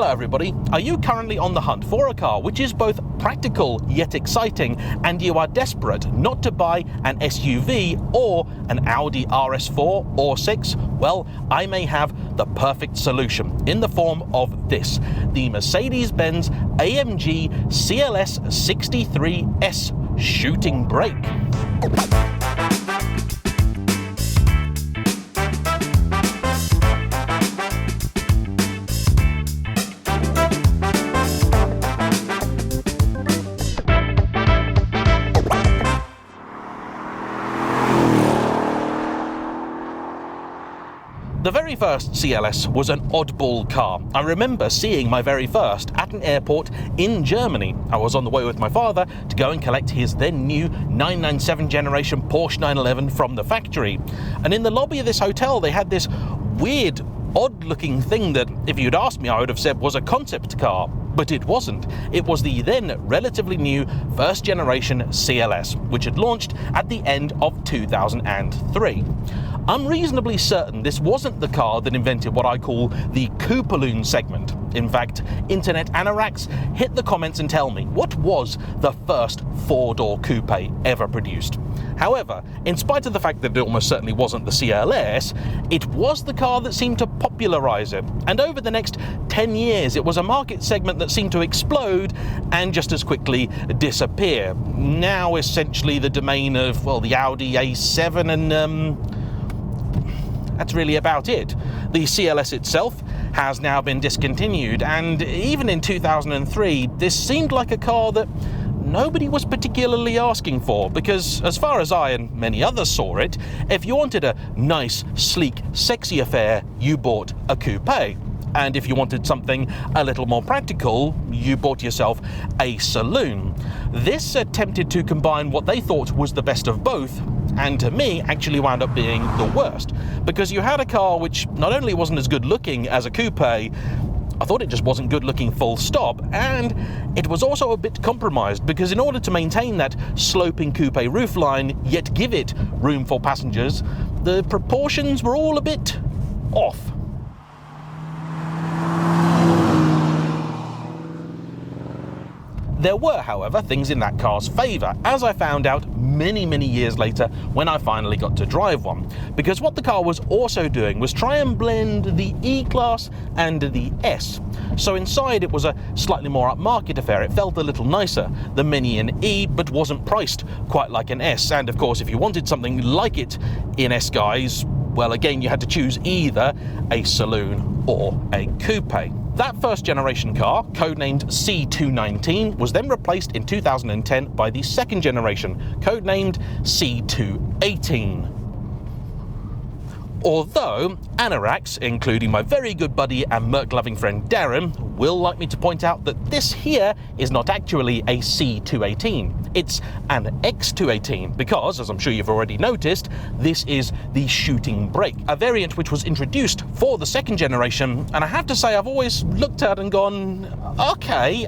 Hello everybody, are you currently on the hunt for a car which is both practical yet exciting, and you are desperate not to buy an SUV or an Audi RS4 or 6? Well, I may have the perfect solution in the form of this, the Mercedes Benz AMG CLS63S Shooting Brake. The very first CLS was an oddball car. I remember seeing my very first at an airport in Germany. I was on the way with my father to go and collect his then new 997 generation Porsche 911 from the factory. And in the lobby of this hotel they had this weird, odd looking thing that, if you'd asked me, I would have said was a concept car. But it wasn't. It was the then relatively new first generation CLS, which had launched at the end of 2003. I'm reasonably certain this wasn't the car that invented what I call the Coupaloon segment. In fact, internet anoraks, hit the comments and tell me, what was the first four-door coupe ever produced? However, in spite of the fact that it almost certainly wasn't the CLS, it was the car that seemed to popularise it. And over the next 10 years, it was a market segment that seemed to explode and just as quickly disappear. Now essentially the domain of, well, the Audi A7 and that's really about it. The CLS itself has now been discontinued, and even in 2003, this seemed like a car that nobody was particularly asking for, because as far as I and many others saw it, if you wanted a nice, sleek, sexy affair, you bought a coupe. And if you wanted something a little more practical, you bought yourself a saloon. This attempted to combine what they thought was the best of both, and to me actually wound up being the worst, because you had a car which not only wasn't as good looking as a coupe, I thought it just wasn't good looking full stop, and it was also a bit compromised, because in order to maintain that sloping coupe roofline yet give it room for passengers, the proportions were all a bit off. There were, however, things in that car's favour, as I found out many years later when I finally got to drive one. Because what the car was also doing was try and blend the E-Class and the S. So inside it was a slightly more upmarket affair. It felt a little nicer than many an E, but wasn't priced quite like an S. And of course, if you wanted something like it in S guise, well, again, you had to choose either a saloon or a coupe. That first generation car, codenamed C219, was then replaced in 2010 by the second generation, codenamed C218. Although anoraks, including my very good buddy and Merc-loving friend Darren, will like me to point out that this here is not actually a C218. It's an X218 because, as I'm sure you've already noticed, this is the Shooting Brake, a variant which was introduced for the second generation, and I have to say I've always looked at and gone, okay,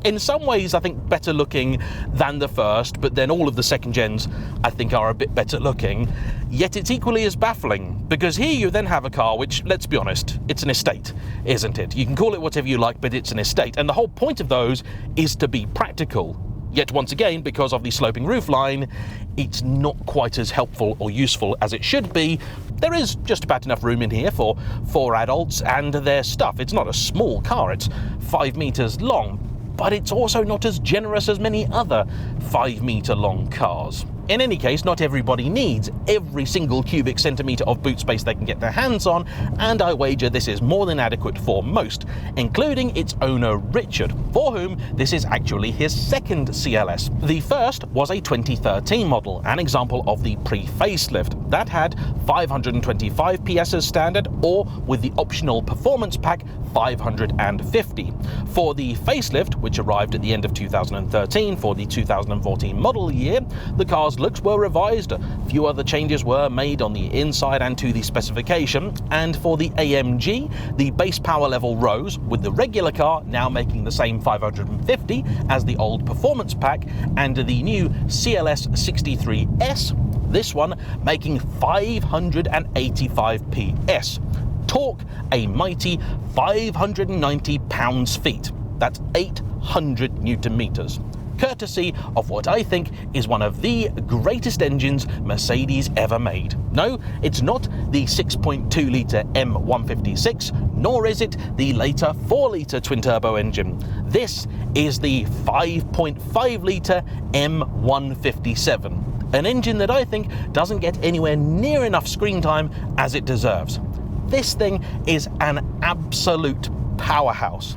in some ways I think better looking than the first, but then all of the second gens I think are a bit better looking, yet it's equally as baffling. Because here you then have a car which, let's be honest, it's an estate, isn't it? You can call it whatever you like, but it's an estate. And the whole point of those is to be practical. Yet once again, because of the sloping roofline, it's not quite as helpful or useful as it should be. There is just about enough room in here for 4 adults and their stuff. It's not a small car, it's 5 meters long, but it's also not as generous as many other 5-meter long cars. In any case, not everybody needs every single cubic centimetre of boot space they can get their hands on, and I wager this is more than adequate for most, including its owner Richard, for whom this is actually his second CLS. The first was a 2013 model, an example of the pre-facelift. That had 525 PS as standard, or with the optional performance pack, 550. For the facelift, which arrived at the end of 2013 for the 2014 model year, the car's looks were revised, a few other changes were made on the inside and to the specification, and for the AMG, the base power level rose, with the regular car now making the same 550 as the old performance pack, and the new CLS63S, this one making 585 PS. Torque, a mighty 590 pounds-feet. That's 800 Newton meters. Courtesy of what I think is one of the greatest engines Mercedes ever made. No, it's not the 6.2-litre M156, nor is it the later 4-litre twin-turbo engine. This is the 5.5-litre M157, an engine that I think doesn't get anywhere near enough screen time as it deserves. This thing is an absolute powerhouse.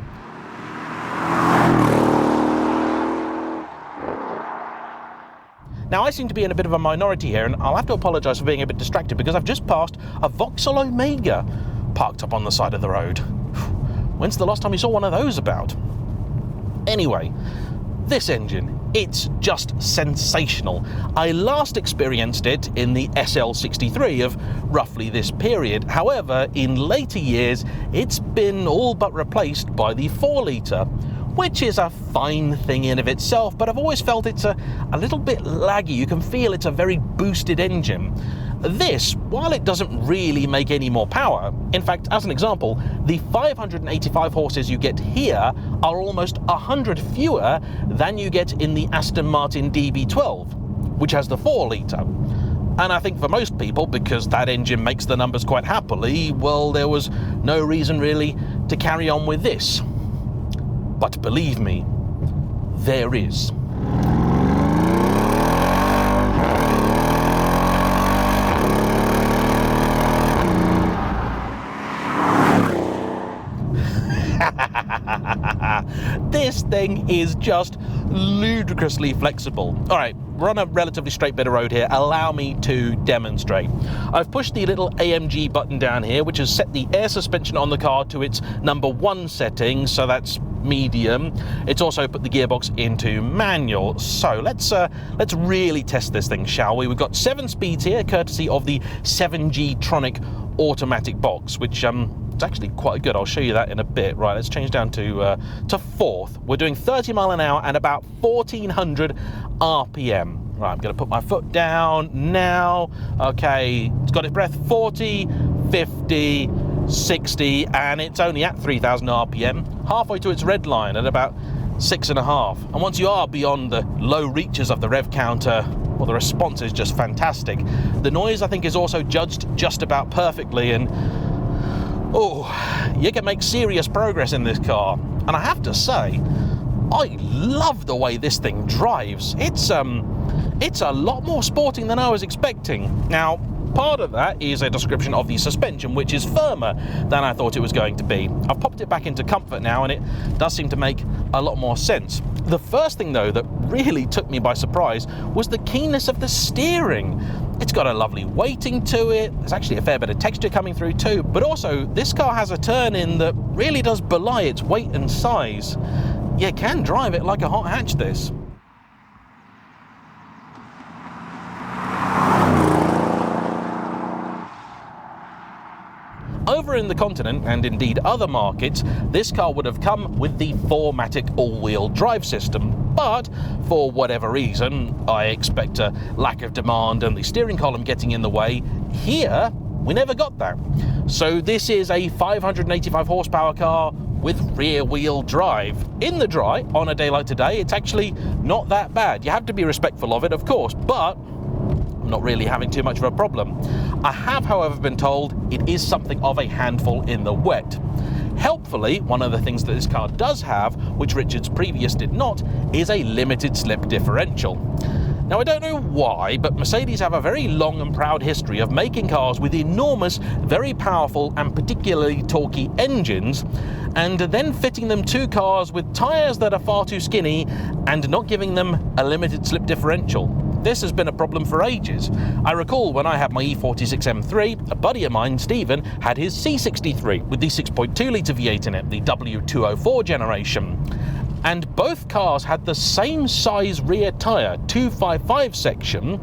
Now, I seem to be in a bit of a minority here, and I'll have to apologise for being a bit distracted because I've just passed a Vauxhall Omega parked up on the side of the road. When's the last time you saw one of those about? Anyway, this engine, it's just sensational. I last experienced it in the SL63 of roughly this period. However, in later years, it's been all but replaced by the 4-litre, which is a fine thing in of itself, but I've always felt it's a little bit laggy. You can feel it's a very boosted engine. This, while it doesn't really make any more power, in fact, as an example, the 585 horses you get here are almost 100 fewer than you get in the Aston Martin DB12, which has the 4-litre. And I think for most people, because that engine makes the numbers quite happily, well, there was no reason really to carry on with this. But believe me, there is. This thing is just ludicrously flexible. All right, we're on a relatively straight bit of road here. Allow me to demonstrate. I've pushed the little AMG button down here, which has set the air suspension on the car to its #1 setting, so that's medium. It's also put the gearbox into manual. So let's really test this thing, shall we? We've got 7 speeds here, courtesy of the 7G Tronic automatic box, which it's actually quite good. I'll show you that in a bit. Right, let's change down to 4th. We're doing 30 mile an hour and about 1400 RPM. Right, I'm going to put my foot down now. Okay, it's got its breath. 40, 50, 60, and it's only at 3000 RPM, halfway to its red line at about 6.5. And once you are beyond the low reaches of the rev counter, well, the response is just fantastic. The noise, I think, is also judged just about perfectly, and oh, you can make serious progress in this car. And I have to say, I love the way this thing drives. It's a lot more sporting than I was expecting. Now, part of that is a description of the suspension, which is firmer than I thought it was going to be. I've popped it back into comfort now, and it does seem to make a lot more sense. The first thing, though, that really took me by surprise was the keenness of the steering. It's got a lovely weighting to it. There's actually a fair bit of texture coming through too, but also this car has a turn-in that really does belie its weight and size. You can drive it like a hot hatch, this. Over in the continent, and indeed other markets, this car would have come with the 4MATIC all-wheel drive system, but for whatever reason, I expect a lack of demand and the steering column getting in the way, here we never got that. So this is a 585 horsepower car with rear-wheel drive. In the dry, on a day like today, it's actually not that bad. You have to be respectful of it, of course, but I'm not really having too much of a problem. I have, however, been told it is something of a handful in the wet. Helpfully, one of the things that this car does have, which Richard's previous did not, is a limited slip differential. Now, I don't know why, but Mercedes have a very long and proud history of making cars with enormous, very powerful and particularly torquey engines, and then fitting them to cars with tyres that are far too skinny and not giving them a limited slip differential. This has been a problem for ages. I recall when I had my E46 M3, a buddy of mine, Stephen, had his C63 with the 6.2-litre V8 in it, the W204 generation. And both cars had the same size rear tyre, 255 section,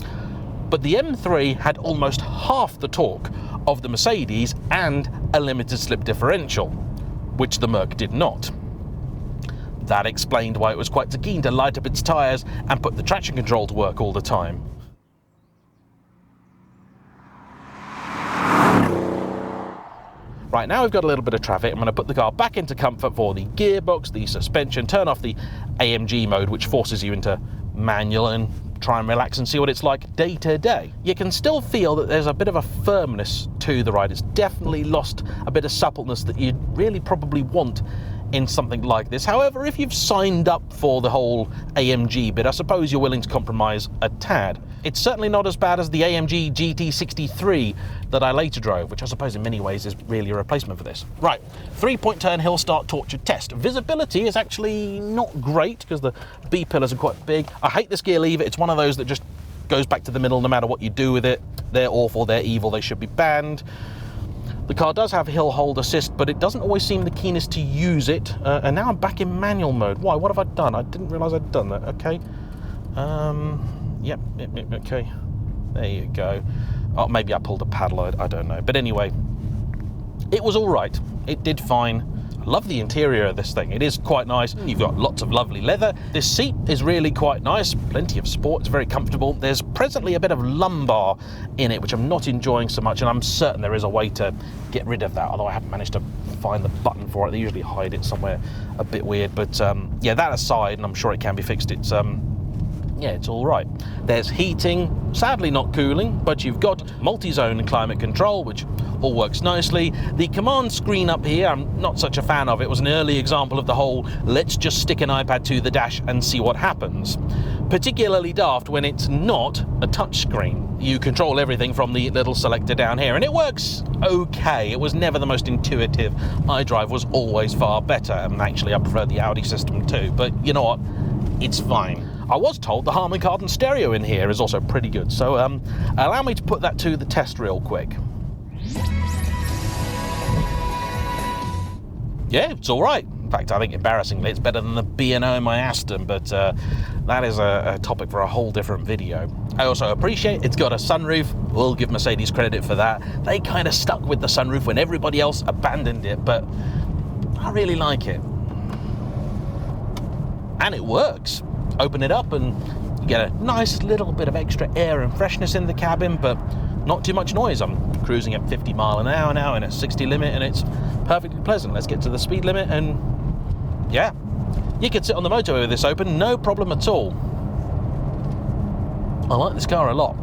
but the M3 had almost half the torque of the Mercedes and a limited slip differential, which the Merc did not. That explained why it was quite so keen to light up its tyres and put the traction control to work all the time. Right, now we've got a little bit of traffic. I'm going to put the car back into comfort for the gearbox, the suspension, turn off the AMG mode, which forces you into manual, and try and relax and see what it's like day to day. You can still feel that there's a bit of a firmness to the ride. It's definitely lost a bit of suppleness that you'd really probably want in something like this. However, if you've signed up for the whole AMG bit, I suppose you're willing to compromise a tad. It's certainly not as bad as the AMG GT63 that I later drove, which I suppose in many ways is really a replacement for this. Right, 3-point turn hill start torture test. Visibility is actually not great because the B pillars are quite big. I hate this gear lever. It's one of those that just goes back to the middle no matter what you do with it. They're awful, they're evil, they should be banned. The car does have hill hold assist, but it doesn't always seem the keenest to use it. And now I'm back in manual mode. Why? What have I done? I didn't realise I'd done that. Okay. Yep, okay. There you go. Oh, maybe I pulled a paddle. I don't know. But anyway, it was all right. It did fine. I love the interior of this thing. It is quite nice. You've got lots of lovely leather. This seat is really quite nice. Plenty of sport. It's very comfortable. There's presently a bit of lumbar in it, which I'm not enjoying so much, and I'm certain there is a way to get rid of that, although I haven't managed to find the button for it. They usually hide it somewhere a bit weird. But yeah, that aside, and I'm sure it can be fixed, it's yeah, it's all right. There's heating, sadly not cooling, but you've got multi-zone climate control, which all works nicely. The command screen up here, I'm not such a fan of. It was an early example of the whole, let's just stick an iPad to the dash and see what happens. Particularly daft when it's not a touch screen. You control everything from the little selector down here, and it works okay. It was never the most intuitive. iDrive was always far better, and actually I prefer the Audi system too, but you know what? It's fine. I was told the Harman Kardon stereo in here is also pretty good, so allow me to put that to the test real quick. Yeah, it's all right. In fact, I think embarrassingly it's better than the B&O in my Aston, but that is a topic for a whole different video. I also appreciate it's got a sunroof. We'll give Mercedes credit for that. They kind of stuck with the sunroof when everybody else abandoned it, but I really like it. And it works. Open it up and you get a nice little bit of extra air and freshness in the cabin, but not too much noise. I'm cruising at 50 miles an hour now in a 60 limit, and it's perfectly pleasant. Let's get to the speed limit, and yeah, you could sit on the motorway with this open, no problem at all. I like this car a lot.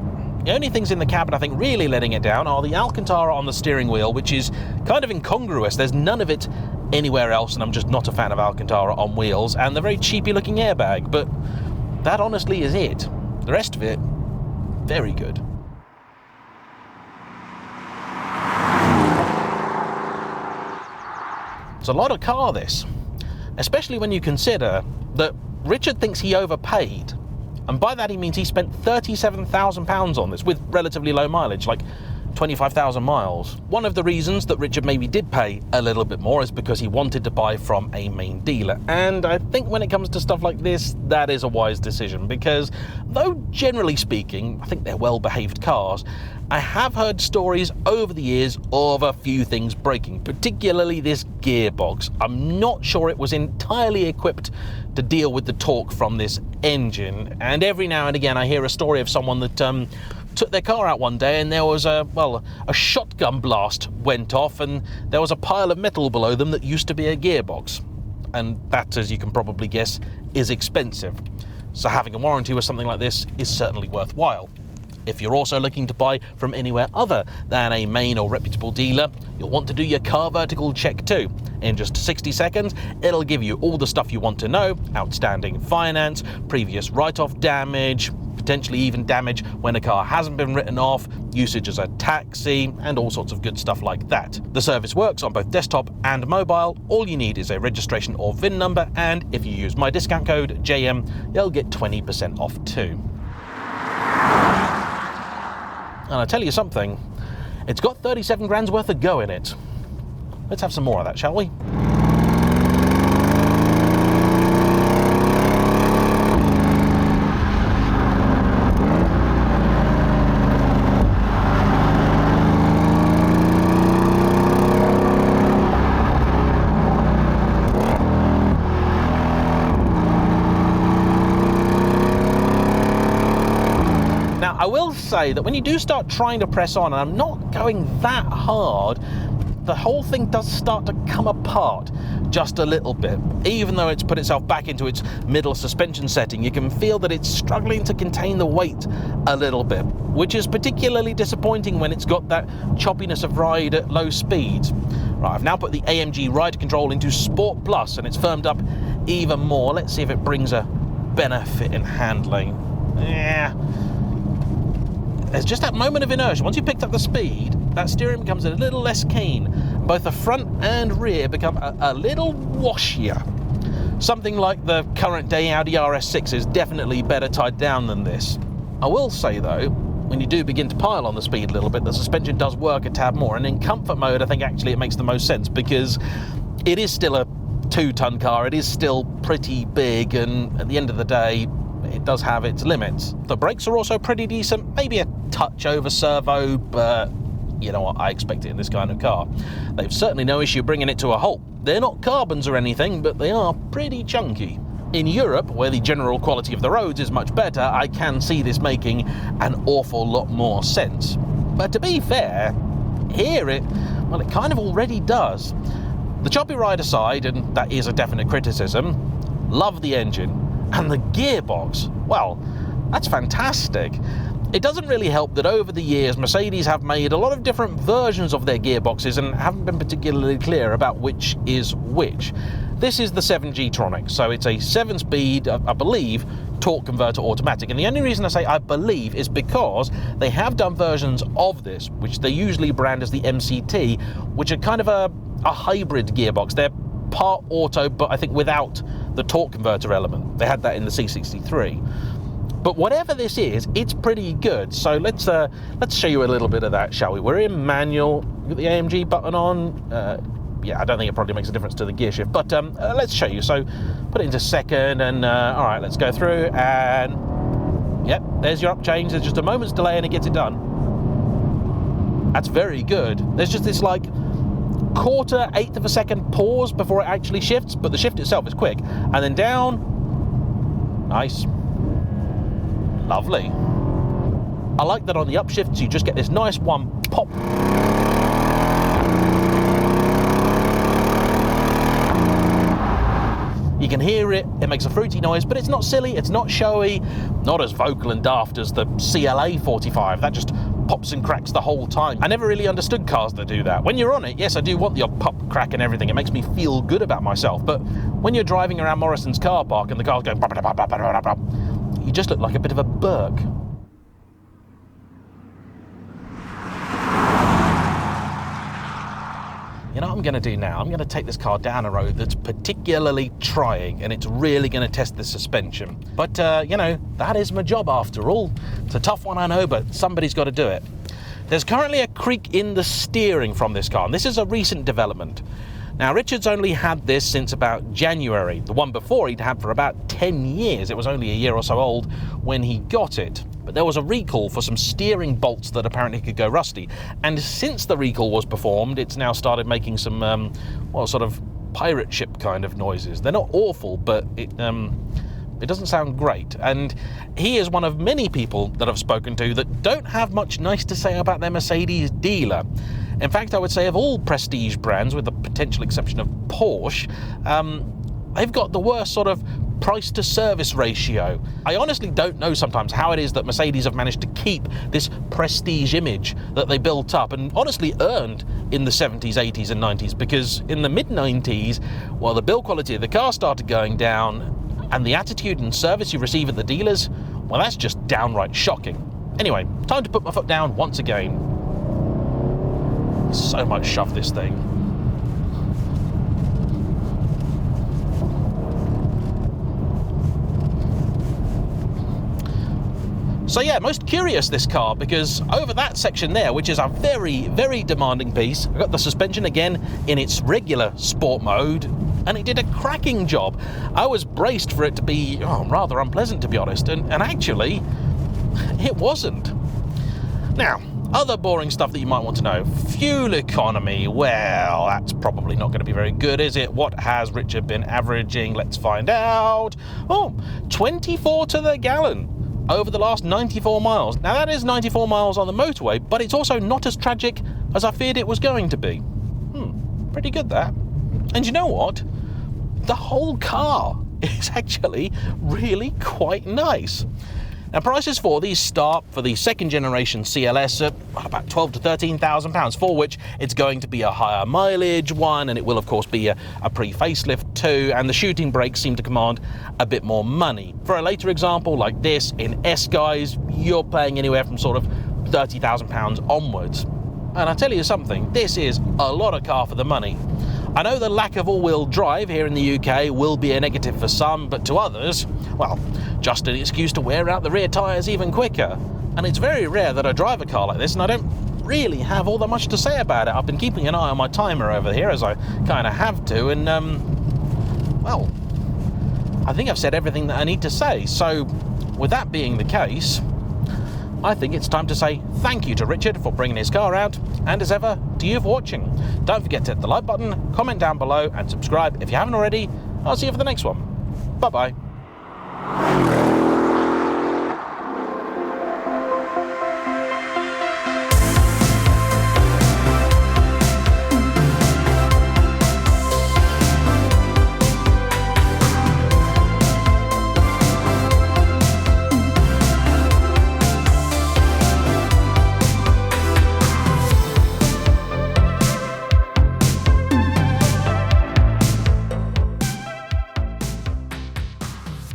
The only things in the cabin I think really letting it down are the Alcantara on the steering wheel, which is kind of incongruous. There's none of it anywhere else, and I'm just not a fan of Alcantara on wheels, and the very cheapy looking airbag, but that honestly is it. The rest of it, very good. It's a lot of car, this, especially when you consider that Richard thinks he overpaid, and by that he means he spent £37,000 on this with relatively low mileage, like 25,000 miles. One of the reasons that Richard maybe did pay a little bit more is because he wanted to buy from a main dealer, and I think when it comes to stuff like this, that is a wise decision, because though generally speaking I think they're well-behaved cars, I have heard stories over the years of a few things breaking, particularly this gearbox. I'm not sure it was entirely equipped to deal with the torque from this engine, and every now and again I hear a story of someone that took their car out one day and there was a shotgun blast went off and there was a pile of metal below them that used to be a gearbox. And that, as you can probably guess, is expensive. So having a warranty with something like this is certainly worthwhile. If you're also looking to buy from anywhere other than a main or reputable dealer, you'll want to do your CarVertical check too. In just 60 seconds, it'll give you all the stuff you want to know: outstanding finance, previous write-off damage, potentially even damage when a car hasn't been written off, usage as a taxi, and all sorts of good stuff like that. The service works on both desktop and mobile. All you need is a registration or VIN number, and if you use my discount code JAYEMM, you'll get 20% off too. And I'll tell you something, it's got 37 grand's worth of go in it. Let's have some more of that, shall we? I will say that when you do start trying to press on, and I'm not going that hard, the whole thing does start to come apart just a little bit. Even though it's put itself back into its middle suspension setting, you can feel that it's struggling to contain the weight a little bit, which is particularly disappointing when it's got that choppiness of ride at low speeds. Right, I've now put the AMG Ride Control into Sport Plus, and it's firmed up even more. Let's see if it brings a benefit in handling. Yeah. There's just that moment of inertia. Once you picked up the speed, that steering becomes a little less keen. Both the front and rear become a little washier. Something like the current day Audi RS6 is definitely better tied down than this. I will say though, when you do begin to pile on the speed a little bit, the suspension does work a tad more, and in comfort mode I think actually it makes the most sense, because it is still a 2-ton car, it is still pretty big, and at the end of the day it does have its limits. The brakes are also pretty decent, maybe a touch over servo, but you know what, I expect it in this kind of car. They've certainly no issue bringing it to a halt. They're not carbons or anything, but they are pretty chunky. In Europe, where the general quality of the roads is much better, I can see this making an awful lot more sense. But to be fair, here it kind of already does. The choppy ride aside, and that is a definite criticism, love the engine. And the gearbox, well, that's fantastic. It doesn't really help that over the years Mercedes have made a lot of different versions of their gearboxes and haven't been particularly clear about which is which. This is the 7G-tronic, so it's a 7-speed, I believe, torque converter automatic. And the only reason I say I believe is because they have done versions of this, which they usually brand as the MCT, which are kind of a hybrid gearbox. They're part auto, but I think without the torque converter element. They had that in the C63. But whatever this is, it's pretty good. So let's show you a little bit of that, shall we? We're in manual. We've got the AMG button on. Yeah, I don't think it probably makes a difference to the gear shift, but let's show you. So put it into second, and all right, let's go through, and yep, there's your up change. There's just a moment's delay and it gets it done. That's very good. There's just this like eighth of a second pause before it actually shifts, but the shift itself is quick. And then down, nice, lovely. I like that on the upshifts you just get this nice one pop. You can hear it, it makes a fruity noise, but it's not silly, it's not showy, not as vocal and daft as the CLA 45. That just pops and cracks the whole time. I never really understood cars that do that. When you're on it, yes, I do want the odd pop, crack and everything. It makes me feel good about myself. But when you're driving around Morrison's car park and the car's going, you just look like a bit of a Burke. You know what I'm going to do now? I'm going to take this car down a road that's particularly trying, and it's really going to test the suspension. But, you know, that is my job after all. It's a tough one, I know, but somebody's got to do it. There's currently a creak in the steering from this car, and this is a recent development. Now, Richard's only had this since about January. The one before he'd had for about 10 years. It was only a year or so old when he got it. But there was a recall for some steering bolts that apparently could go rusty. And since the recall was performed, it's now started making some, well, sort of pirate ship kind of noises. They're not awful, but it doesn't sound great. And he is one of many people that I've spoken to that don't have much nice to say about their Mercedes dealer. In fact, I would say of all prestige brands, with the potential exception of Porsche, they've got the worst sort of price to service ratio. I honestly don't know sometimes how it is that Mercedes have managed to keep this prestige image that they built up and honestly earned in the 70s, 80s and 90s, because in the mid-90s, well, the build quality of the car started going down and the attitude and service you receive at the dealers, well, that's just downright shocking. Anyway, time to put my foot down once again. So much shove this thing. So yeah, most curious this car, because over that section there, which is a very, very demanding piece, I've got the suspension again in its regular sport mode, and it did a cracking job. I was braced for it to be rather unpleasant, to be honest, and actually, it wasn't. Now, other boring stuff that you might want to know. Fuel economy, well, that's probably not going to be very good, is it? What has Richard been averaging? Let's find out. Oh, 24 to the gallon over the last 94 miles. Now that is 94 miles on the motorway, but it's also not as tragic as I feared it was going to be. Pretty good, that. And you know what? The whole car is actually really quite nice. Now, prices for these start for the second generation CLS at about £12,000 to £13,000, for which it's going to be a higher mileage one, and it will of course be a pre-facelift too, and the shooting brakes seem to command a bit more money. For a later example like this in S guys, you're paying anywhere from sort of £30,000 onwards. And I tell you something, this is a lot of car for the money. I know the lack of all-wheel drive here in the UK will be a negative for some, but to others, well, just an excuse to wear out the rear tyres even quicker. And it's very rare that I drive a car like this, and I don't really have all that much to say about it. I've been keeping an eye on my timer over here, as I kind of have to, and, well, I think I've said everything that I need to say. So, with that being the case, I think it's time to say thank you to Richard for bringing his car out, and as ever, to you for watching. Don't forget to hit the like button, comment down below, and subscribe if you haven't already. I'll see you for the next one. Bye-bye.